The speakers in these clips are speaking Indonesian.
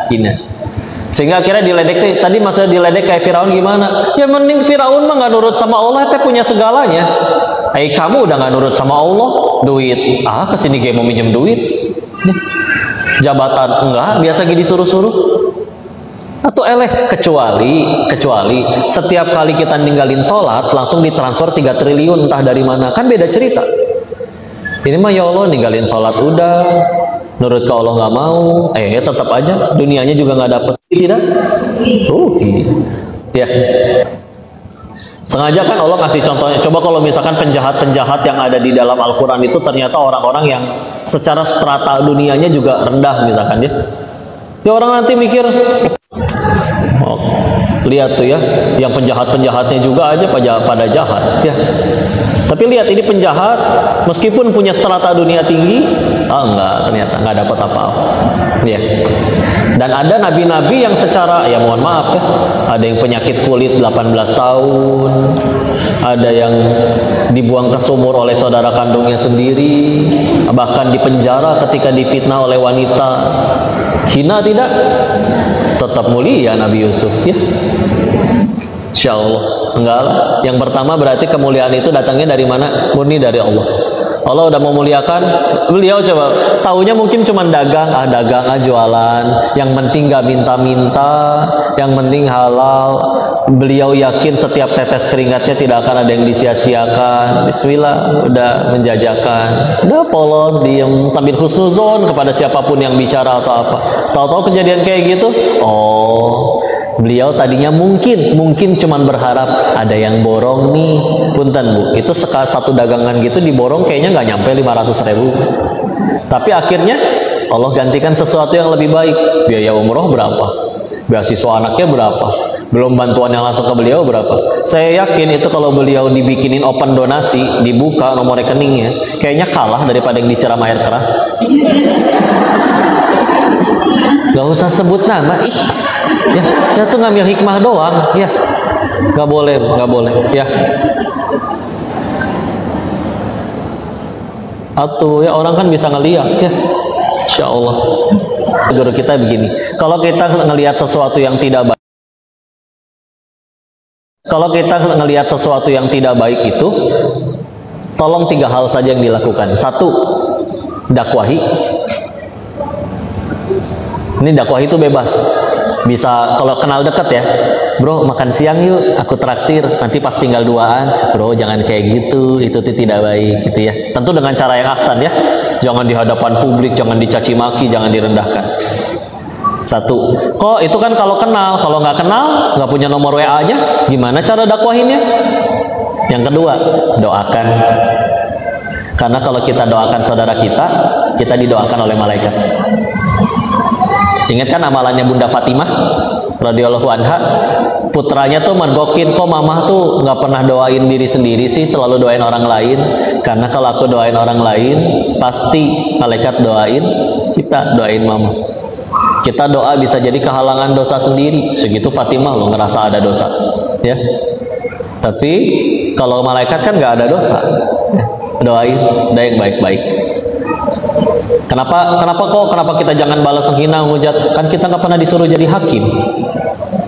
hina. Sehingga akhirnya diledek. Tadi maksudnya diledek kayak Firaun gimana? Ya mending Firaun mah nggak nurut sama Allah, teh punya segalanya. Kamu udah nggak nurut sama Allah, duit, kesini gue mau minjem duit, jabatan enggak, biasa gini disuruh-suruh. Atau kecuali setiap kali kita ninggalin sholat langsung ditransfer 3 triliun entah dari mana, kan beda cerita. Ini mah ya Allah ninggalin sholat udah, nurut ke Allah nggak mau, tetap aja dunianya juga nggak dapet, tidak? Ya. Sengaja kan Allah kasih contohnya. Coba kalau misalkan penjahat-penjahat yang ada di dalam Al-Quran itu ternyata orang-orang yang secara strata dunianya juga rendah misalkan ya. Ya orang nanti mikir, lihat tuh ya, yang penjahat-penjahatnya juga aja pada jahat ya. Tapi lihat ini penjahat meskipun punya strata dunia tinggi, ternyata nggak dapat apa-apa. Ya. Dan ada nabi-nabi yang secara, ya mohon maaf ya, ada yang penyakit kulit 18 tahun, ada yang dibuang ke sumur oleh saudara kandungnya sendiri, bahkan dipenjara ketika difitnah oleh wanita. Hina tidak? Tetap mulia Nabi Yusuf ya. Insya Allah. Enggak lah. Yang pertama berarti kemuliaan itu datangnya dari mana? Murni dari Allah. Allah udah memuliakan beliau, coba taunya mungkin cuma dagang jualan, yang penting gak minta-minta, yang penting halal. Beliau yakin setiap tetes keringatnya tidak akan ada yang disia-siakan. Bismillah, udah menjajakan, udah polos, diem sambil husnuzon kepada siapapun yang bicara atau apa. Tahu-tahu kejadian kayak gitu, beliau tadinya mungkin cuman berharap ada yang borong nih, punten bu, itu satu dagangan gitu diborong kayaknya nggak nyampe 500.000. Tapi akhirnya Allah gantikan sesuatu yang lebih baik. Biaya umroh berapa? Beasiswa anaknya berapa? Belum bantuan yang langsung ke beliau berapa? Saya yakin itu kalau beliau dibikinin open donasi, dibuka nomor rekeningnya, kayaknya kalah daripada yang disiram air keras. Gak usah sebut nama, ya tuh ngambil hikmah doang, ya, gak boleh, ya. Atau ya orang kan bisa ngeliat, ya, Insya Allah. Guru kita begini, kalau kita ngelihat sesuatu yang tidak baik, itu, tolong 3 hal saja yang dilakukan. 1, dakwahi. Ini dakwah itu bebas. Bisa kalau kenal deket ya, bro makan siang yuk, aku traktir. Nanti pas tinggal duaan, bro jangan kayak gitu, itu tidak baik gitu ya. Tentu dengan cara yang ahsan ya. Jangan di hadapan publik, jangan dicaci maki, jangan direndahkan. 1. Kok itu kan kalau kenal, kalau nggak kenal, nggak punya nomor WA-nya, gimana cara dakwahinnya? Yang kedua, doakan. Karena kalau kita doakan saudara kita didoakan oleh malaikat. Ingat kan amalannya Bunda Fatimah radhiyallahu anha, putranya tuh mergokin, kok mamah tuh nggak pernah doain diri sendiri sih, selalu doain orang lain. Karena kalau aku doain orang lain, pasti malaikat doain kita, doain mama. Kita doa bisa jadi kehalangan dosa sendiri. Segitu Fatimah lo ngerasa ada dosa, ya. Tapi kalau malaikat kan nggak ada dosa, doain yang baik-baik. Kenapa kita jangan balas menghina, hujat? Kan kita nggak pernah disuruh jadi hakim,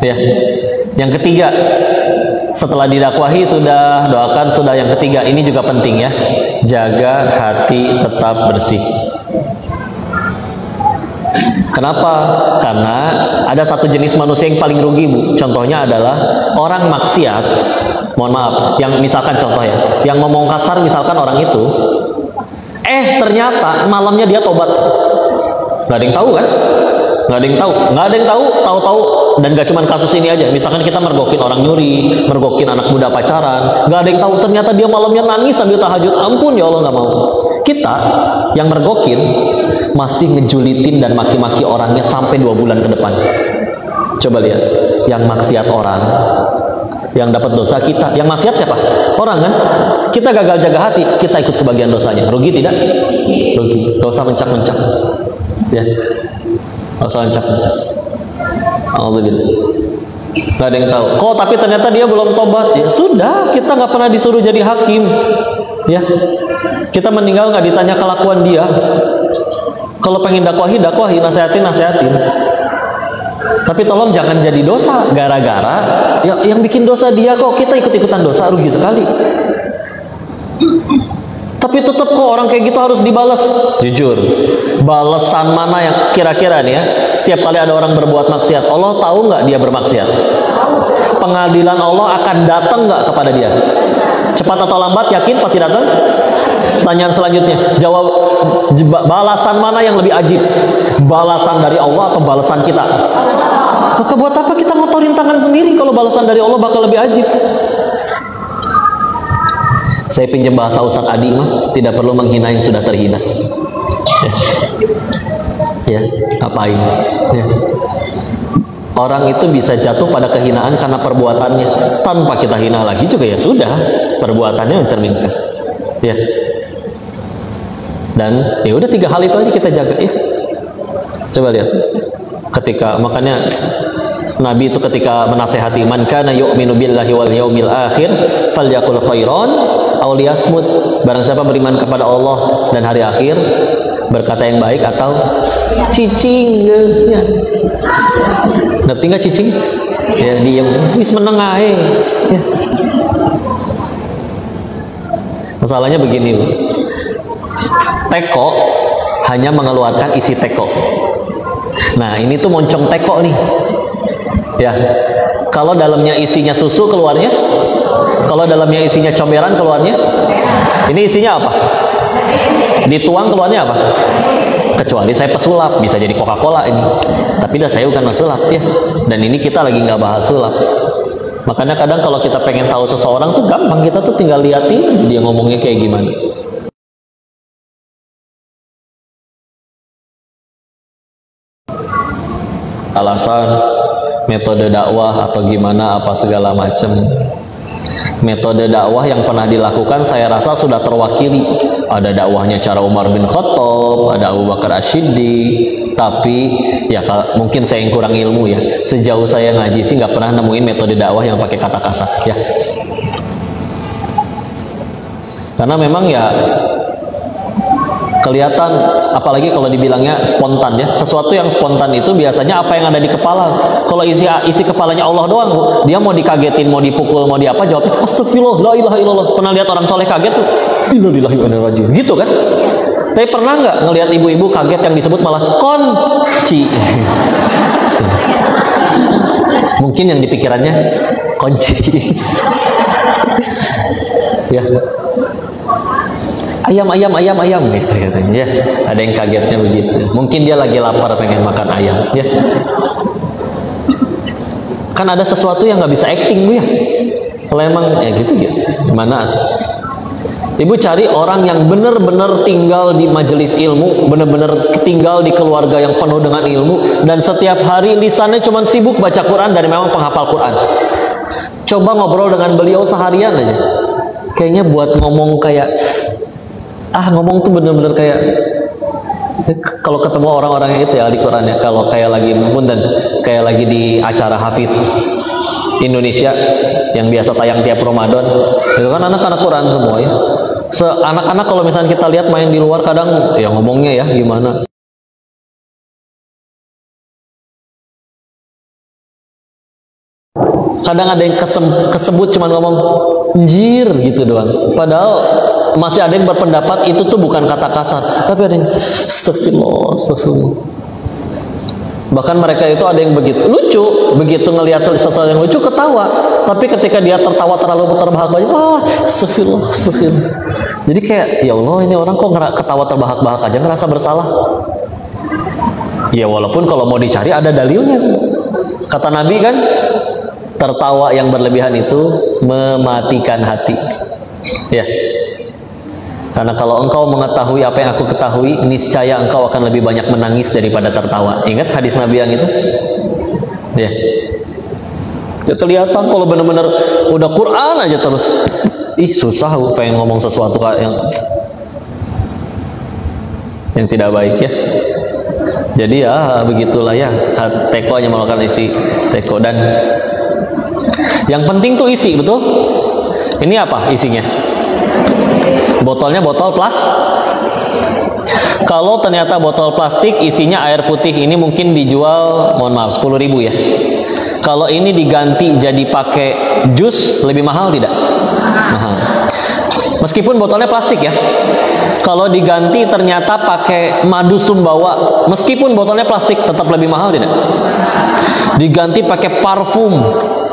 ya. Yang ketiga, setelah didakwahi sudah, doakan sudah. Yang ketiga, ini juga penting ya, jaga hati tetap bersih. Kenapa? Karena ada satu jenis manusia yang paling rugi, bu. Contohnya adalah orang maksiat. Mohon maaf, yang misalkan contoh ya, yang ngomong kasar misalkan orang itu, ternyata malamnya dia tobat. Gak ada yang tahu kan? Gak ada yang tahu, tahu-tahu. Dan gak cuma kasus ini aja. Misalkan kita mergokin orang nyuri, mergokin anak muda pacaran, gak ada yang tahu. Ternyata dia malamnya nangis sambil tahajud. Ampun ya Allah, gak mau. Kita yang mergokin masih ngejulitin dan maki-maki orangnya sampai 2 bulan ke depan. Coba lihat, yang maksiat orang, yang dapat dosa kita. Yang maksiat siapa? Orang kan? Kita gagal jaga hati, kita ikut kebagian dosanya. Rugi tidak? Rugi. Gak usah mencak-mencak, ya. Gak usah mencak-mencak. Alhamdulillah. Gak ada yang tahu. Kok tapi ternyata dia belum tobat. Ya sudah, kita gak pernah disuruh jadi hakim, ya. Kita meninggal gak ditanya kelakuan dia. Kalau pengen dakwahi, nasihatin. Tapi tolong jangan jadi dosa gara-gara yang bikin dosa dia kok, kita ikut-ikutan dosa, rugi sekali. Tapi tetap kok orang kayak gitu harus dibalas. Jujur, balasan mana yang kira-kira nih ya, setiap kali ada orang berbuat maksiat, Allah tahu nggak dia bermaksiat? Pengadilan Allah akan datang nggak kepada dia? Cepat atau lambat, yakin pasti datang. Pertanyaan selanjutnya, jawab, balasan mana yang lebih ajib? Balasan dari Allah atau balasan kita? Maka buat apa kita ngotorin tangan sendiri kalau balasan dari Allah bakal lebih ajib? Saya pinjam bahasa Ustaz Adi mah, tidak perlu menghina yang sudah terhina. Ya, ngapain? Ya. Orang itu bisa jatuh pada kehinaan karena perbuatannya. Tanpa kita hina lagi juga ya sudah, perbuatannya mencerminkan. Ya. Dan ya udah 3 hal itu aja kita jaga ya. Coba lihat. Makanya Nabi itu ketika menasehati, man kana yu'minu billahi wal yaumil akhir falyaqul khairan aw liyasmut. Barang siapa beriman kepada Allah dan hari akhir, berkata yang baik atau cicing geusnya. Ngerti nggak cicing? Ya diem, wis meneng ae. Ya. Masalahnya begini, teko hanya mengeluarkan isi teko. Nah ini tuh moncong teko nih. Ya, kalau dalamnya isinya susu keluarnya, kalau dalamnya isinya comberan keluarnya, ini isinya apa? Dituang keluarnya apa? Kecuali saya pesulap, bisa jadi Coca-Cola ini. Tapi dah saya bukan pesulap ya. Dan ini kita lagi nggak bahas sulap. Makanya kadang kalau kita pengen tahu seseorang tuh gampang, kita tuh tinggal liatin dia ngomongnya kayak gimana. Alasan metode dakwah atau gimana apa segala macam. Metode dakwah yang pernah dilakukan saya rasa sudah terwakili. Ada dakwahnya cara Umar bin Khattab, ada Abu Bakar Asy-Syiddiq. Tapi ya mungkin saya yang kurang ilmu ya. Sejauh saya ngaji sih nggak pernah nemuin metode dakwah yang pakai kata kasar ya. Karena memang ya kelihatan, apalagi kalau dibilangnya spontan ya, sesuatu yang spontan itu biasanya apa yang ada di kepala. Kalau isi kepalanya Allah doang, dia mau dikagetin, mau dipukul, mau diapa, jawabnya astagfirullah, la ilaha illallah. Pernah lihat orang soleh kaget tuh, innalillahi wa inna ilaihi raji'un, gitu kan? Tapi pernah nggak ngelihat ibu-ibu kaget yang disebut malah kunci? Mungkin yang dipikirannya kunci. Ya. Ayam gitu katanya ya. Ada yang kagetnya begitu. Mungkin dia lagi lapar pengen makan ayam ya. Kan ada sesuatu yang nggak bisa acting Bu ya. Kalau emang ya gitu ya. Gimana? Ibu cari orang yang benar-benar tinggal di majelis ilmu, benar-benar tinggal di keluarga yang penuh dengan ilmu, dan setiap hari lisannya cuma sibuk baca Quran dan memang penghafal Quran. Coba ngobrol dengan beliau seharian aja. Kayaknya buat ngomong kayak ngomong tuh bener-bener kayak kalau ketemu orang-orang itu ya di Quran ya, kalau kayak lagi kayak lagi di acara Hafiz Indonesia yang biasa tayang tiap Ramadan, itu kan anak-anak Quran semua ya. Anak-anak kalau misalnya kita lihat main di luar kadang ya ngomongnya ya gimana. Kadang ada yang kesebut cuma ngomong anjir gitu doang. Padahal masih ada yang berpendapat itu tuh bukan kata kasar, tapi ada yang astagfirullah. Bahkan mereka itu ada yang begitu lucu, begitu ngelihat sesuatu yang lucu ketawa, tapi ketika dia tertawa terlalu terbahak-bahak, astagfirullah. Jadi kayak ya Allah, ini orang kok ketawa terbahak-bahak aja ngerasa bersalah. Ya walaupun kalau mau dicari ada dalilnya. Kata Nabi kan, tertawa yang berlebihan itu mematikan hati. Ya. Karena kalau engkau mengetahui apa yang aku ketahui, niscaya engkau akan lebih banyak menangis daripada tertawa. Ingat hadis Nabi yang itu? Ya. Ya kelihatan kalau benar-benar udah Quran aja terus. Susah pengen ngomong sesuatu yang tidak baik ya. Jadi ya begitulah ya. Teko hanya melakukan isi teko, dan yang penting tuh isi, betul? Ini apa isinya? Botolnya botol Kalau ternyata botol plastik isinya air putih, ini mungkin dijual, mohon maaf, 10.000 ya. Kalau ini diganti jadi pakai jus, lebih mahal tidak? Mahal. Meskipun botolnya plastik ya. Kalau diganti ternyata pakai madu sumbawa, meskipun botolnya plastik, tetap lebih mahal tidak? Diganti pakai parfum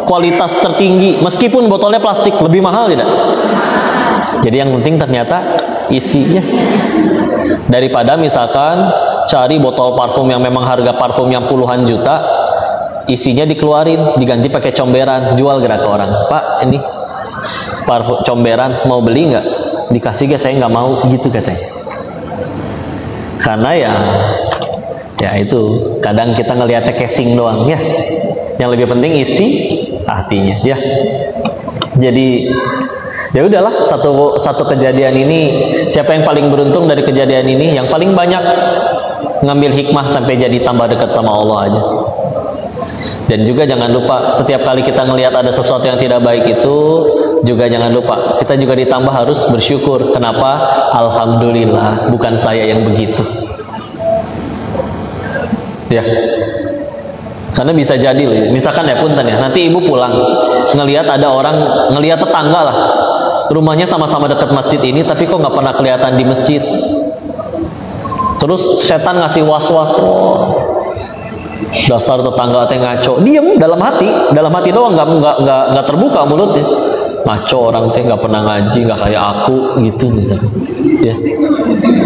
kualitas tertinggi, meskipun botolnya plastik, lebih mahal tidak? Jadi yang penting ternyata isinya. Daripada misalkan cari botol parfum yang memang harga parfumnya puluhan juta, isinya dikeluarin, diganti pakai comberan, jual gerak ke orang. Pak, ini parfum comberan, mau beli nggak? Dikasih gak? Saya nggak mau, gitu katanya. Karena ya itu kadang kita ngeliatnya casing doang ya. Yang lebih penting isi hatinya ya. Jadi ya udahlah, satu kejadian ini, siapa yang paling beruntung dari kejadian ini? Yang paling banyak ngambil hikmah sampai jadi tambah dekat sama Allah aja. Dan juga jangan lupa, setiap kali kita ngelihat ada sesuatu yang tidak baik itu, juga jangan lupa, kita juga ditambah harus bersyukur. Kenapa? Alhamdulillah, bukan saya yang begitu. Ya. Karena bisa jadi, misalkan ya punten ya, nanti ibu pulang, ngelihat ada orang, ngelihat tetangga lah, rumahnya sama-sama dekat masjid ini, tapi kok nggak pernah kelihatan di masjid. Terus setan ngasih was-was, dasar tetangga teh ngaco, diem dalam hati doang, nggak terbuka mulutnya, ngaco orang teh nggak pernah ngaji, nggak kayak aku gitu misalnya.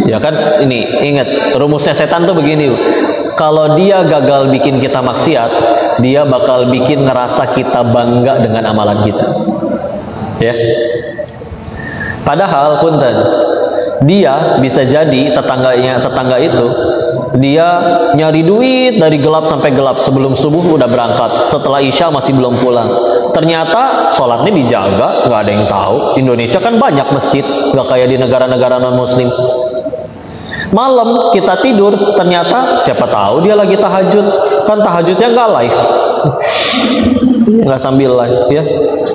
Ya kan, ini ingat rumusnya setan tuh begini, kalau dia gagal bikin kita maksiat, dia bakal bikin ngerasa kita bangga dengan amalan kita. Ya. Padahal punten, dia bisa jadi tetangga itu dia nyari duit dari gelap sampai gelap, sebelum subuh udah berangkat, setelah isya masih belum pulang. Ternyata sholatnya dijaga, nggak ada yang tahu. Indonesia kan banyak masjid, nggak kayak di negara-negara non muslim. Malam kita tidur, ternyata siapa tahu dia lagi tahajud. Kan tahajudnya nggak live, nggak sambil live ya.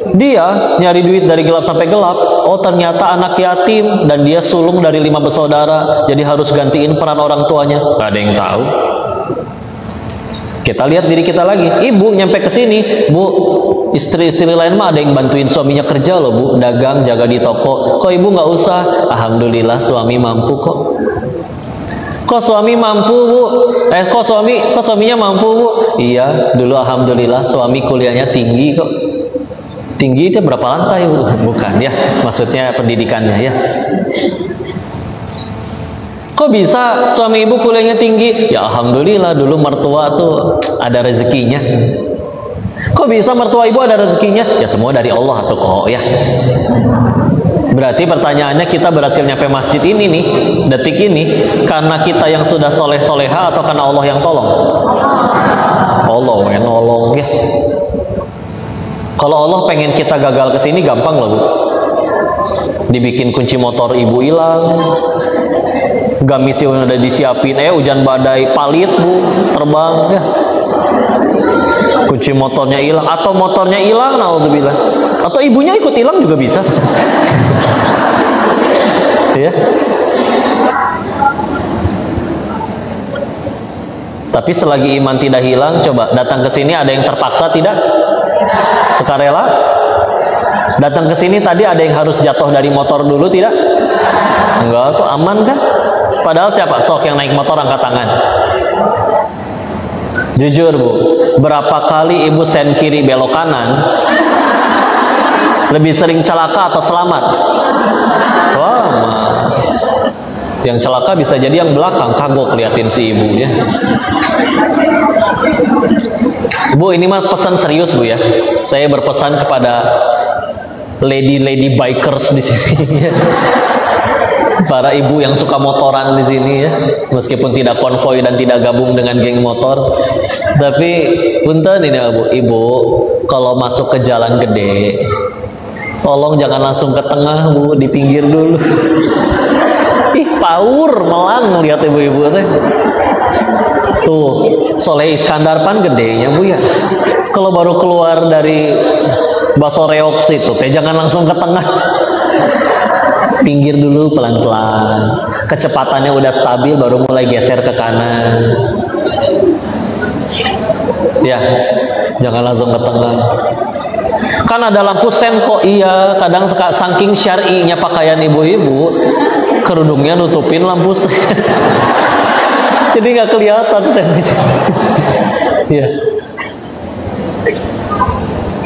Dia nyari duit dari gelap sampai gelap. Oh ternyata anak yatim, dan dia sulung dari 5 bersaudara, jadi harus gantiin peran orang tuanya. Gak ada yang tahu. Kita lihat diri kita lagi. Ibu nyampe ke sini, Bu, istri-istri lain mah ada yang bantuin suaminya kerja loh, Bu, dagang, jaga di toko. Kok ibu nggak usah? Alhamdulillah suami mampu kok. Kok suami mampu, Bu? Kok suaminya mampu, Bu? Iya, dulu alhamdulillah suami kuliahnya tinggi kok. Tinggi itu berapa lantai? Bukan ya, maksudnya pendidikannya ya. Kok bisa suami ibu kuliahnya tinggi? Ya alhamdulillah, dulu mertua tuh ada rezekinya. Kok bisa mertua ibu ada rezekinya? Ya semua dari Allah tuh kok ya. Berarti pertanyaannya, kita berhasil nyampe masjid ini nih, detik ini, karena kita yang sudah soleh-soleha atau karena Allah yang tolong? Allah yang nolong ya. Kalau Allah pengen kita gagal ke sini, gampang loh, Bu. Dibikin kunci motor ibu hilang, gamis yang udah disiapin, hujan badai palit, Bu, terbang ya. Kunci motornya hilang, atau motornya hilang, naudzubillah, atau ibunya ikut hilang juga bisa. Ya. Tapi selagi iman tidak hilang, coba datang ke sini ada yang terpaksa tidak? Sukarela. Datang ke sini tadi ada yang harus jatuh dari motor dulu tidak? Enggak, kok aman kan? Padahal siapa? Sok yang naik motor angkat tangan. Jujur, Bu, berapa kali ibu sen kiri belok kanan? Lebih sering celaka atau selamat? Selamat. Yang celaka bisa jadi yang belakang, kagok liatin si ibu ya. Bu, ini mah pesan serius, Bu ya. Saya berpesan kepada lady bikers di sini. Para ibu yang suka motoran di sini ya. Meskipun tidak konvoy dan tidak gabung dengan geng motor, tapi punten ini Bu, ibu kalau masuk ke jalan gede, tolong jangan langsung ke tengah, Bu, di pinggir dulu. Ih, paur melang lihat ibu-ibu teh. Tuh, Soleh Iskandar pan gedenya, Bu ya. Kalau baru keluar dari bakso reoks itu teh jangan langsung ke tengah. Pinggir dulu pelan-pelan. Kecepatannya udah stabil baru mulai geser ke kanan. Ya, jangan langsung ke tengah. Kan ada lampu sen kok, iya. Kadang saking syar'inya pakaian ibu-ibu, kerudungnya nutupin lampu sen. Jadi nggak kelihatan sennya. Ya.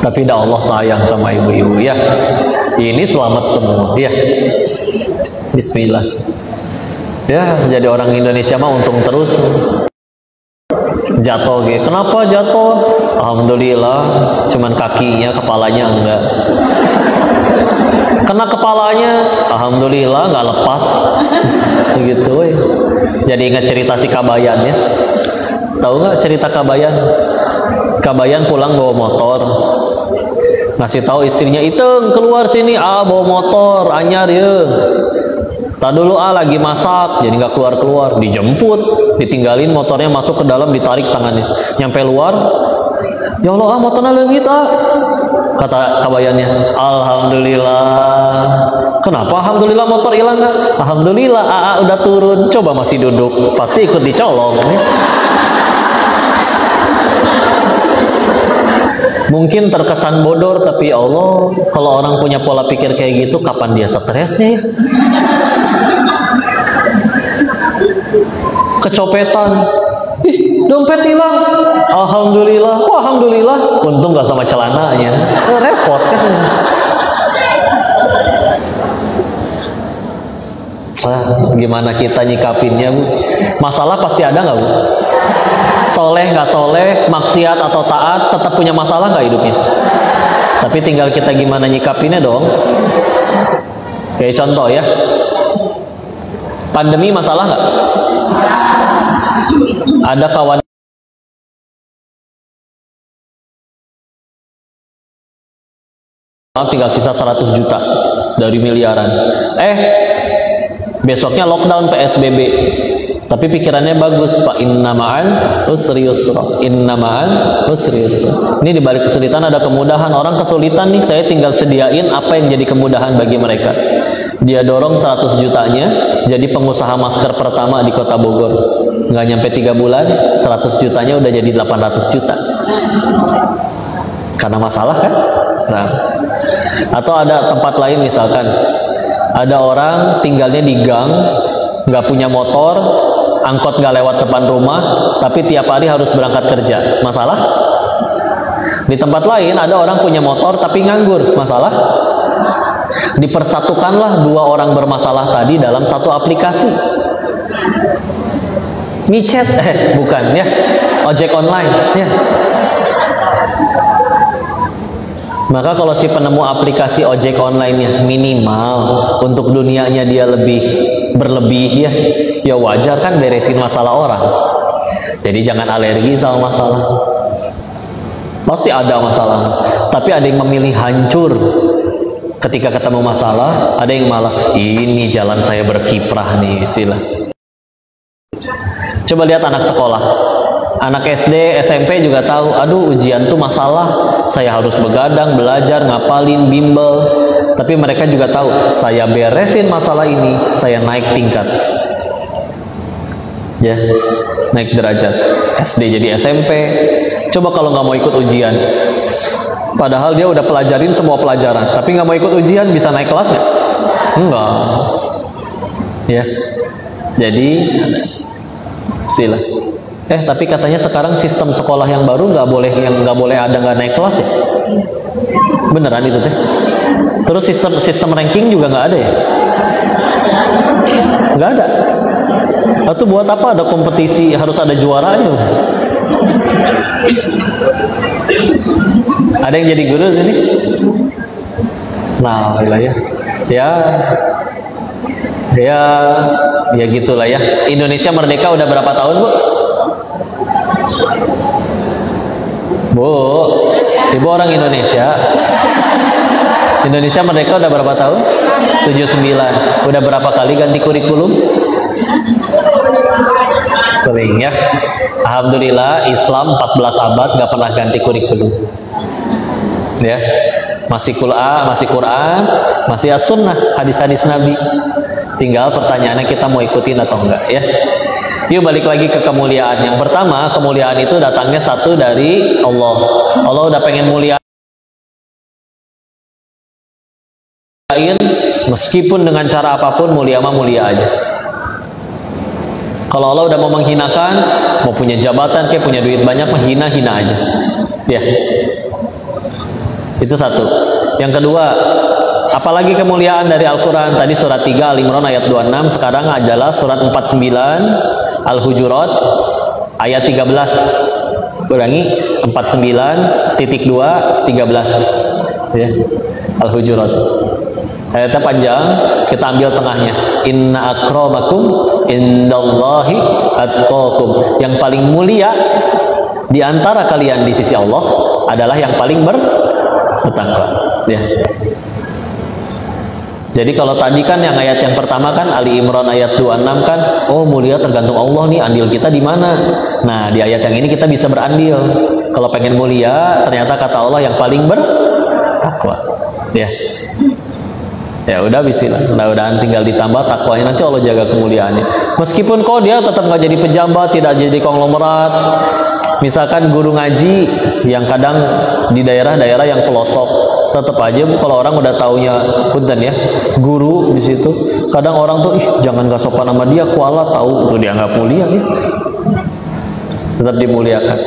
Tapi dah Allah sayang sama ibu-ibu ya. Ini selamat semua ya. Bismillah. Ya, jadi orang Indonesia mah untung terus. Jatuh gitu. Kenapa jatuh? Alhamdulillah, cuman kakinya, kepalanya enggak. Kena kepalanya, alhamdulillah nggak lepas. Begitu. Jadi ingat cerita si Kabayan ya. Tahu nggak cerita Kabayan? Kabayan pulang bawa motor, ngasih tahu istrinya, "Iteng keluar sini, bawa motor anyar ya." Tak dulu lagi masak, jadi nggak keluar. Dijemput, ditinggalin motornya masuk ke dalam, ditarik tangannya, nyampe luar, "Ya Allah, motornya leungit kata Kabayannya. "Alhamdulillah." "Kenapa alhamdulillah motor hilang?" "Alhamdulillah udah turun." "Coba masih duduk, pasti ikut dicolong." Mungkin terkesan bodor, tapi Allah, kalau orang punya pola pikir kayak gitu, kapan dia stresnya ya? Kecopetan, dompet hilang, alhamdulillah. Kok alhamdulillah? Untung gak sama celananya. Repot kan? Gimana kita nyikapinnya, Bu? Masalah pasti ada nggak, Bu? Soleh nggak soleh, maksiat atau taat, tetap punya masalah nggak hidupnya? Tapi tinggal kita gimana nyikapinnya dong. Kayak contoh ya, pandemi masalah nggak? Ada kawan tinggal sisa 100 juta dari miliaran. Besoknya lockdown PSBB. Tapi pikirannya bagus, Pak. Inna ma'al usri yusra. Inna ma'al usri yusra. Ini di balik kesulitan ada kemudahan. Orang kesulitan nih, saya tinggal sediain apa yang jadi kemudahan bagi mereka. Dia dorong 100 jutanya jadi pengusaha masker pertama di Kota Bogor. Nggak nyampe 3 bulan, 100 jutanya udah jadi 800 juta. Karena masalah kan? Atau ada tempat lain, misalkan ada orang tinggalnya di gang, nggak punya motor, angkot nggak lewat depan rumah, tapi tiap hari harus berangkat kerja. Masalah? Di tempat lain ada orang punya motor tapi nganggur. Masalah? Dipersatukanlah dua orang bermasalah tadi dalam satu aplikasi. Micet, bukan ya, ojek online ya. Maka kalau si penemu aplikasi ojek online-nya minimal untuk dunianya dia berlebih ya wajar kan beresin masalah orang. Jadi jangan alergi sama masalah. Pasti ada masalah, tapi ada yang memilih hancur ketika ketemu masalah, ada yang malah ini jalan saya berkiprah nih istilah. Coba lihat anak sekolah, anak SD, SMP juga tahu, aduh ujian tuh masalah, saya harus begadang, belajar, ngapalin, bimbel. Tapi mereka juga tahu, saya beresin masalah ini, saya naik tingkat. Ya, naik derajat. SD jadi SMP. Coba kalau nggak mau ikut ujian, padahal dia udah pelajarin semua pelajaran, tapi nggak mau ikut ujian, bisa naik kelas nggak? Enggak. Ya, jadi sila. Tapi katanya sekarang sistem sekolah yang baru nggak boleh ada nggak naik kelas ya? Beneran itu teh? Terus sistem ranking juga nggak ada ya? Nggak ada. Atau buat apa ada kompetisi harus ada juaranya? Ada yang jadi guru sini? Nah, ya gitulah ya. Indonesia merdeka udah berapa tahun, Bu? Ibu orang Indonesia. Indonesia merdeka udah berapa tahun? 79. Udah berapa kali ganti kurikulum? Sering ya. Alhamdulillah Islam 14 abad gak pernah ganti kurikulum. Ya. Masih Quran, masih as-sunnah, hadis-hadis Nabi. Tinggal pertanyaannya kita mau ikutin atau enggak ya. Yuk balik lagi ke kemuliaan. Yang pertama, kemuliaan itu datangnya satu dari Allah. Allah udah pengen muliain meskipun dengan cara apapun, mulia mah mulia aja. Kalau Allah udah mau menghinakan, mau punya jabatan kayak punya duit banyak mah hina aja. Ya. Itu satu. Yang kedua, apalagi kemuliaan dari Al-Quran. Tadi surat 3 Al-Imran ayat 26, sekarang adalah surat 49 Al-Hujurat ayat 13. Ulangi, 49.2 13 ya. Al-Hujurat. Ayatnya panjang, kita ambil tengahnya. Inna akramakum indallahi atqakum. Yang paling mulia di antara kalian di sisi Allah adalah yang paling bertakwa. Ya. Jadi kalau tadi kan yang ayat yang pertama kan Ali Imran ayat 26 kan, oh mulia tergantung Allah nih, andil kita di mana. Nah, di ayat yang ini kita bisa berandil. Kalau pengen mulia, ternyata kata Allah yang paling bertakwa. Ya. Ya udah bismillah. Mudah-mudahan tinggal ditambah takwanya, nanti Allah jaga kemuliaannya. Meskipun kok dia tetap nggak jadi pejabat, tidak jadi konglomerat. Misalkan guru ngaji yang kadang di daerah-daerah yang pelosok, tetap aja Bu, kalau orang udah taunya punten ya, guru di situ, kadang orang tuh jangan gak sopan sama dia, kuala tahu tuh dia nggak mulia ya. Tetap dimuliakan.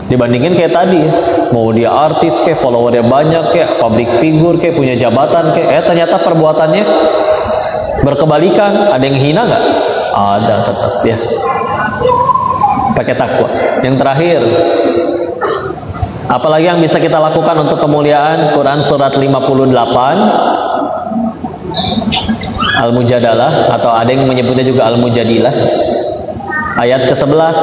Dibandingin kayak tadi ya, mau dia artis kayak followernya banyak kayak public figure kayak punya jabatan kayak ternyata perbuatannya berkebalikan. Ada yang hina nggak? Ada tetap ya. Pakai takwa. Yang terakhir, apalagi yang bisa kita lakukan untuk kemuliaan? Quran surat 58 Al-Mujadalah, atau ada yang menyebutnya juga Al-Mujadilah, ayat ke-11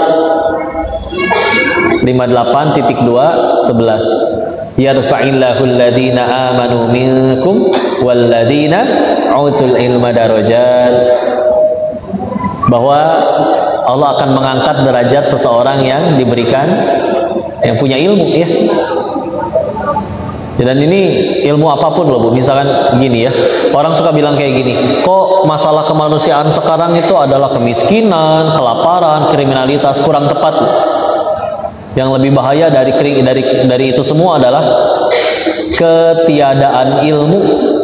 58.2 11. Yarfa'illahu alladhina amanu minkum walladhina utul ilma darajat. Bahwa Allah akan mengangkat derajat seseorang yang diberikan, yang punya ilmu ya. Dan ini ilmu apapun loh Bu. Misalkan gini ya, orang suka bilang kayak gini, kok masalah kemanusiaan sekarang itu adalah kemiskinan, kelaparan, kriminalitas. Kurang tepat. Yang lebih bahaya dari itu semua adalah ketiadaan ilmu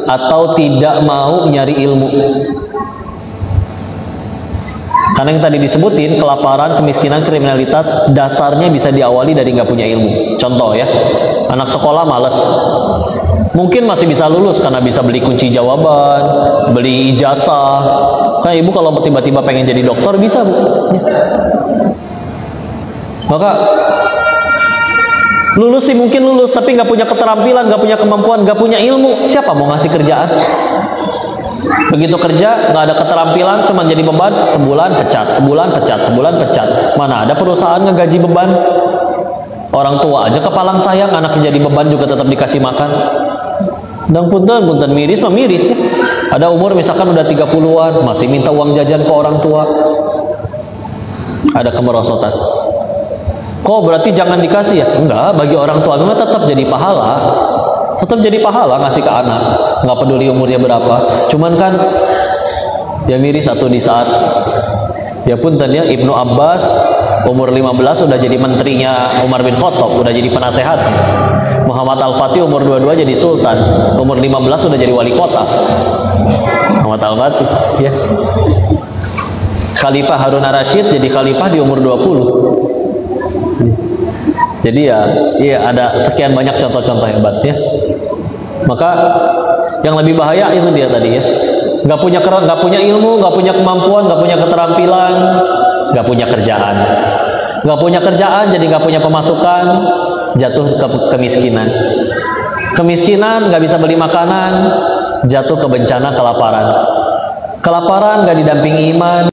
atau tidak mau nyari ilmu. Karena yang tadi disebutin, kelaparan, kemiskinan, kriminalitas, dasarnya bisa diawali dari nggak punya ilmu. Contoh ya, anak sekolah malas, mungkin masih bisa lulus karena bisa beli kunci jawaban, beli ijazah. Kan ibu kalau tiba-tiba pengen jadi dokter bisa Bu. Maka lulus sih mungkin lulus, tapi nggak punya keterampilan, nggak punya kemampuan, nggak punya ilmu, siapa mau ngasih kerjaan? Begitu kerja nggak ada keterampilan, cuma jadi beban, sebulan pecat, sebulan pecat, sebulan pecat. Mana ada perusahaan ngegaji beban? Orang tua aja kepalang sayang, anaknya jadi beban juga tetap dikasih makan. Dan punten miris mah miris ya. Ada umur misalkan udah 30-an, masih minta uang jajan ke orang tua. Ada kemerosotan. Kok berarti jangan dikasih ya? Enggak, bagi orang tua memang tetap jadi pahala. Tetap jadi pahala ngasih ke anak. Nggak peduli umurnya berapa. Cuman kan ya miris satu di saat ya punten ya, Ibnu Abbas umur 15 udah jadi menterinya Umar bin Khattab, udah jadi penasehat. Muhammad Al-Fatih umur 22 jadi sultan. Umur 15 udah jadi wali kota. Muhammad Al-Fatih ya. Khalifah Harun Ar-Rasyid jadi khalifah di umur 20. Jadi ya, iya ada sekian banyak contoh-contoh hebat ya. Maka yang lebih bahaya itu dia tadi ya. Nggak punya ilmu, nggak punya kemampuan, nggak punya keterampilan, nggak punya kerjaan. Nggak punya kerjaan jadi nggak punya pemasukan, jatuh ke kemiskinan. Kemiskinan nggak bisa beli makanan, jatuh ke bencana kelaparan. Kelaparan nggak didampingi iman,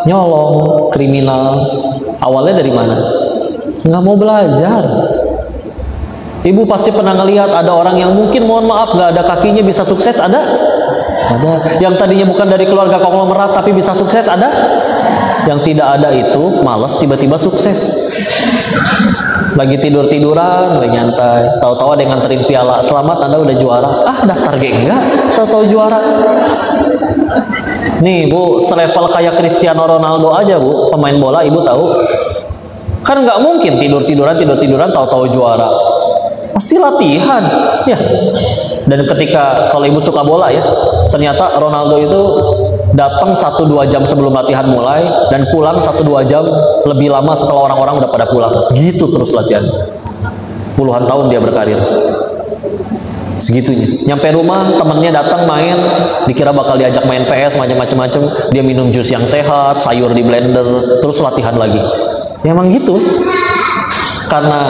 nyolong, kriminal. Awalnya dari mana? Nggak mau belajar. Ibu pasti pernah ngelihat ada orang yang mungkin mohon maaf nggak ada kakinya bisa sukses, ada? Ada. Yang tadinya bukan dari keluarga konglomerat tapi bisa sukses, ada? Yang tidak ada itu malas tiba-tiba sukses. Lagi tidur-tiduran, lagi nyantai, tahu-tahu ada yang nganterin piala, selamat Anda udah juara. Daftar geng enggak, tahu-tahu juara. Nih Bu, selevel kayak Cristiano Ronaldo aja Bu, pemain bola, Ibu tahu? Kan nggak mungkin tidur-tiduran, tahu-tahu juara. Pasti latihan, ya. Dan ketika, kalau Ibu suka bola ya, ternyata Ronaldo itu datang 1-2 jam sebelum latihan mulai dan pulang 1-2 jam lebih lama setelah orang-orang udah pada pulang. Gitu terus latihan. Puluhan tahun dia berkarir. Segitunya. Nyampe rumah, temennya datang main, dikira bakal diajak main PS macam-macam, dia minum jus yang sehat, sayur di blender, terus latihan lagi. Ya emang gitu. Karena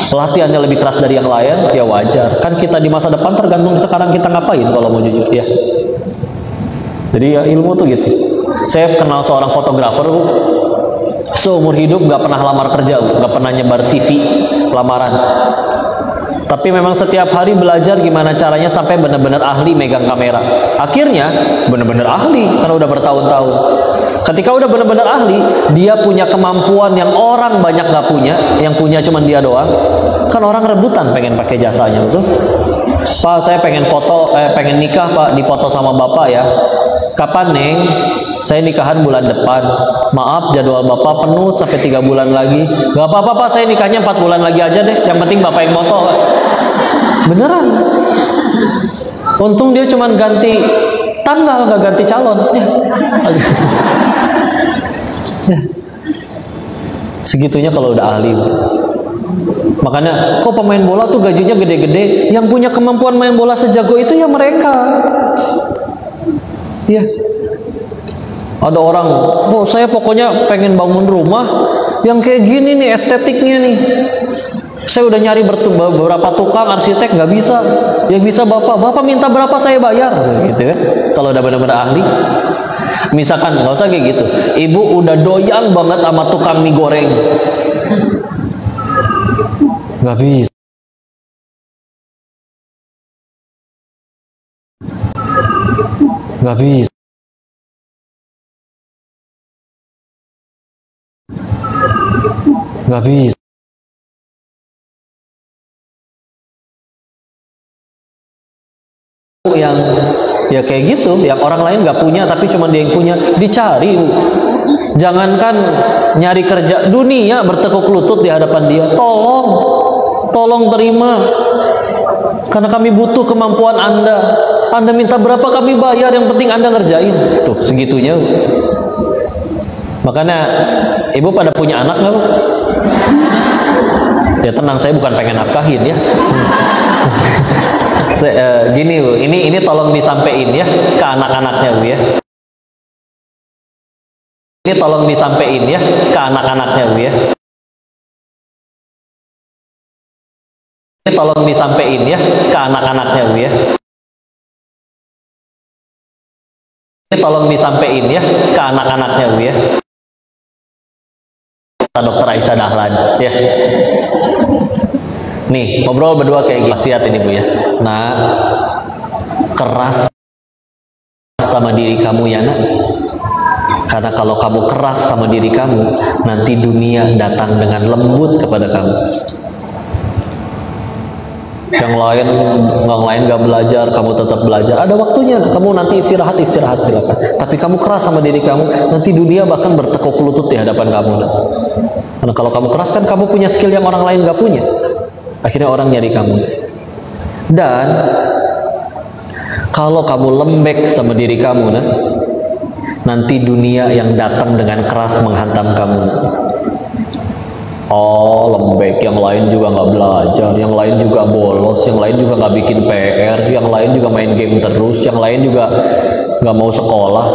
latihannya lebih keras dari yang lain, ya wajar. Kan kita di masa depan tergantung sekarang kita ngapain kalau mau jujur, ya. Jadi ya ilmu tuh gitu. Saya kenal seorang fotografer, Bu. Seumur hidup gak pernah lamar kerja, Bu. Gak pernah nyebar CV lamaran. Tapi memang setiap hari belajar gimana caranya sampai benar-benar ahli megang kamera. Akhirnya benar-benar ahli karena udah bertahun-tahun. Ketika udah benar-benar ahli, dia punya kemampuan yang orang banyak gak punya, yang punya cuma dia doang. Kan orang rebutan pengen pakai jasanya, betul? Pak, saya pengen pengen nikah Pak, dipoto sama Bapak ya. Kapan Neng? Saya nikahan bulan depan. Maaf, jadwal Bapak penuh sampai 3 bulan lagi. Gak apa-apa Pak, saya nikahnya 4 bulan lagi aja deh. Yang penting Bapak yang foto. Beneran. Untung dia cuma ganti tanggal, gak ganti calon. Ya. Segitunya kalau udah ahli. Makanya kok pemain bola tuh gajinya gede-gede. Yang punya kemampuan main bola sejago itu ya mereka. Ya. Ada orang, oh saya pokoknya pengen bangun rumah yang kayak gini nih estetiknya nih. Saya udah nyari beberapa tukang arsitek, nggak bisa. Yang bisa bapak minta berapa saya bayar, gitu kan? Kalau udah benar-benar ahli. Misalkan nggak usah kayak gitu. Ibu udah doyan banget sama tukang mie goreng, nggak bisa. Nggak bisa. Nggak bisa. Yang ya kayak gitu, yang orang lain nggak punya tapi cuma dia yang punya, dicari. Jangankan nyari kerja, dunia bertekuk lutut di hadapan dia. Tolong terima, karena kami butuh kemampuan Anda. Anda minta berapa kami bayar, yang penting Anda ngerjain. Tuh segitunya. Makanya ibu pada punya anak nggak Bu? Ya tenang, saya bukan pengen nafkahin ya. Gini Bu, ini tolong disampaikan ya ke anak-anaknya Bu ya. Ini tolong disampaikan ya ke anak-anaknya Bu ya. Ini tolong disampaikan ya ke anak-anaknya Bu ya. Ini tolong disampaikan ya ke anak-anaknya Bu ya. Dr. Aisyah Dahlan ya. Nih, ngobrol berdua kayak gitu. Wasiat ini Bu ya. Nah, keras sama diri kamu ya Nak. Karena kalau kamu keras sama diri kamu, nanti dunia datang dengan lembut kepada kamu. Yang lain gak belajar, kamu tetap belajar. Ada waktunya, kamu nanti istirahat silakan. Tapi kamu keras sama diri kamu, nanti dunia bahkan bertekuk lutut di hadapan kamu. Karena kalau kamu keras kan kamu punya skill yang orang lain gak punya. Akhirnya orang nyari kamu. Dan kalau kamu lembek sama diri kamu, nanti dunia yang datang dengan keras menghantam kamu. Oh lembek, yang lain juga nggak belajar, yang lain juga bolos, yang lain juga nggak bikin PR, yang lain juga main game terus, yang lain juga nggak mau sekolah.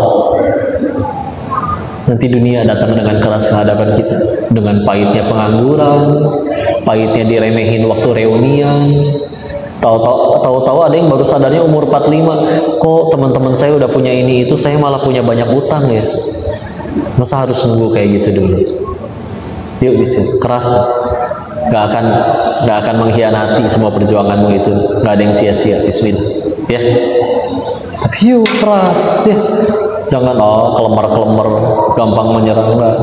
Nanti dunia datang dengan keras ke hadapan kita, dengan pahitnya pengangguran, pahitnya diremehin waktu reunian. Tahu-tahu ada yang baru sadarnya umur 45, kok teman-teman saya udah punya ini itu, saya malah punya banyak utang ya. Masa harus nunggu kayak gitu dulu? Yuk disini keras, nggak akan mengkhianati semua perjuanganmu itu, nggak ada yang sia-sia. Bismillah ya. Tapi yuk keras ya, jangan kelemar gampang menyerah. Enggak.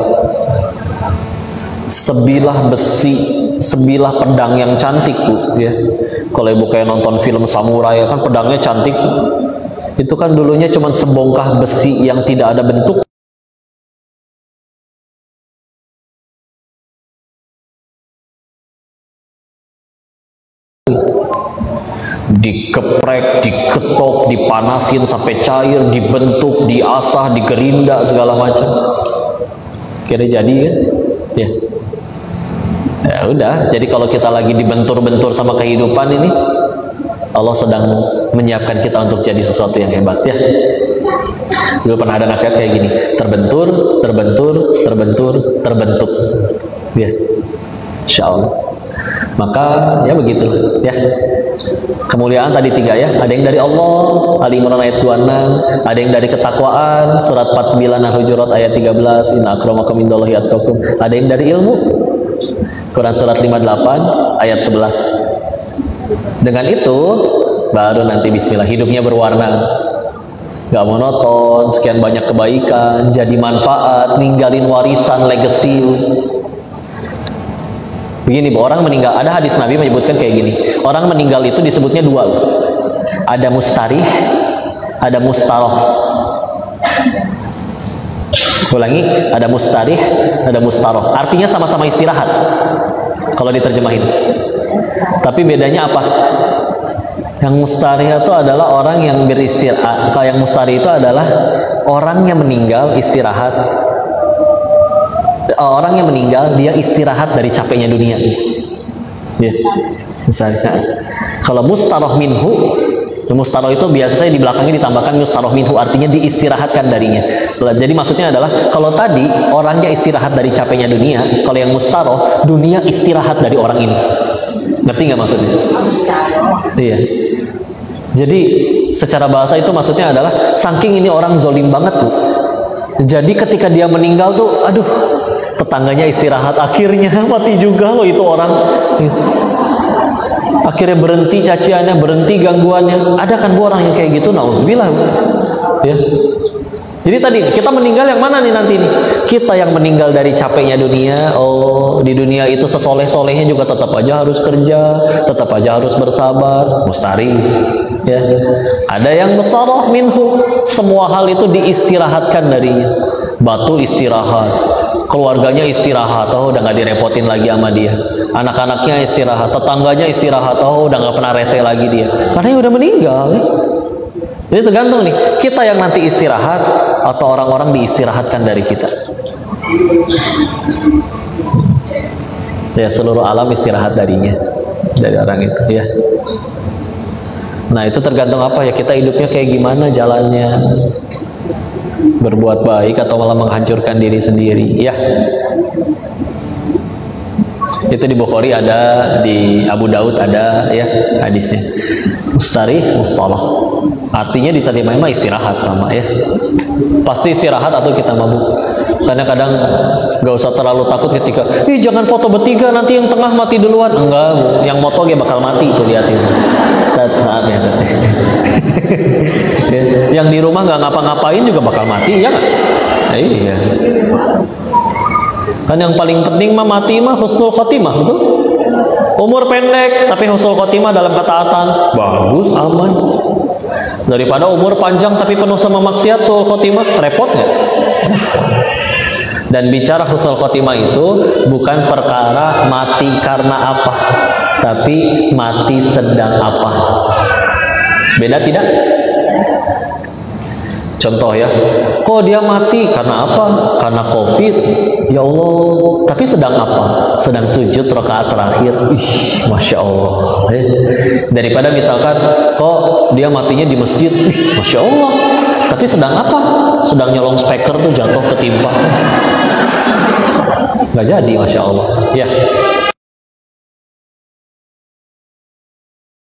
sebilah besi, sebilah pedang yang cantik, Bu, ya. Kalau Ibu kayak nonton film samurai kan pedangnya cantik. Itu kan dulunya cuma sebongkah besi yang tidak ada bentuk. Dikeprek, diketok, dipanasin sampai cair, dibentuk, diasah, digerinda segala macam. Kira jadi kan? Ya. Ya udah, jadi kalau kita lagi dibentur-bentur sama kehidupan ini, Allah sedang menyiapkan kita untuk jadi sesuatu yang hebat, ya. Dulu pernah ada nasihat kayak gini, terbentur, terbentur, terbentur, terbentuk, ya. Insya Allah. Maka ya begitu, ya. Kemuliaan tadi 3 ya, ada yang dari Allah, Ali Imran ayat 26, ada yang dari ketakwaan, surat 49 Al-Hujurat ayat 13, inna akramakum indallahi atqakum, ada yang dari ilmu, Quran surat 58 ayat 11. Dengan itu baru nanti bismillah hidupnya berwarna, gak monoton, sekian banyak kebaikan, jadi manfaat, ninggalin warisan, legacy. Begini, orang meninggal, ada hadis Nabi menyebutkan kayak gini, orang meninggal itu disebutnya 2, ada mustarih, ada mustaroh. Ulangi, ada mustarih, ada mustaroh, artinya sama-sama istirahat kalau diterjemahin. Tapi bedanya apa? Yang mustarih itu adalah orang yang beristirahat. Kalau yang mustarih itu adalah orang yang meninggal istirahat. Orang yang meninggal dia istirahat dari capeknya dunia. Ya. Misalnya, kalau mustaroh minhu, mustaroh itu biasanya di belakangnya ditambahkan mustaroh minhu, artinya diistirahatkan darinya. Jadi maksudnya adalah kalau tadi orangnya istirahat dari capeknya dunia, kalau yang mustaroh, dunia istirahat dari orang ini. Ngerti nggak maksudnya? Iya. Jadi secara bahasa itu maksudnya adalah saking ini orang zolim banget, tuh. Jadi ketika dia meninggal tuh, aduh, tetangganya istirahat, akhirnya mati juga loh itu orang. Akhirnya berhenti caciannya, berhenti gangguannya. Ada kan Bu orang yang kayak gitu? Nauzubillah. Ya. Jadi tadi kita meninggal yang mana nih nanti nih? Kita yang meninggal dari capeknya dunia. Oh, di dunia itu sesoleh-solehnya juga tetap aja harus kerja, tetap aja harus bersabar, mustari. Ya. Ada yang mustarah minhu, semua hal itu diistirahatkan darinya. Batu istirahat, keluarganya istirahat, oh udah nggak direpotin lagi sama dia. Anak-anaknya istirahat, tetangganya istirahat, oh udah nggak pernah rese lagi dia. Karena dia udah meninggal. Ya. Jadi tergantung nih, kita yang nanti istirahat atau orang-orang diistirahatkan dari kita. Ya, seluruh alam istirahat darinya, dari orang itu, ya. Nah, itu tergantung apa ya, kita hidupnya kayak gimana jalannya. Berbuat baik atau malah menghancurkan diri sendiri, ya. Itu di Bukhari ada, di Abu Daud ada, ya, hadisnya. Mustarih, mustalah. Artinya diterima emang istirahat sama, ya. Pasti istirahat atau kita mabuk. Karena kadang gak usah terlalu takut ketika, jangan foto bertiga nanti yang tengah mati duluan. Enggak, Bu. Yang moto dia bakal mati itu, lihatin. Maaf ya, Sat. Yang di rumah nggak ngapa-ngapain juga bakal mati, ya nggak? Iya. Kan yang paling penting mah mati mah husnul khotimah, betul? Umur pendek tapi husnul khotimah dalam ketaatan, bagus, aman. Daripada umur panjang tapi penuh sama maksiat, husnul khotimah, repot nggak? Dan bicara husnul khotimah itu bukan perkara mati karena apa, tapi mati sedang apa. Beda tidak? Contoh ya, kok dia mati karena apa? Karena COVID. Ya Allah, tapi sedang apa? Sedang sujud rakaat terakhir. Masya Allah. Daripada misalkan, kok dia matinya di masjid. Masya Allah. Tapi sedang apa? Sedang nyolong speaker tuh jatuh ketimpa. Nggak jadi, Masya Allah. Ya.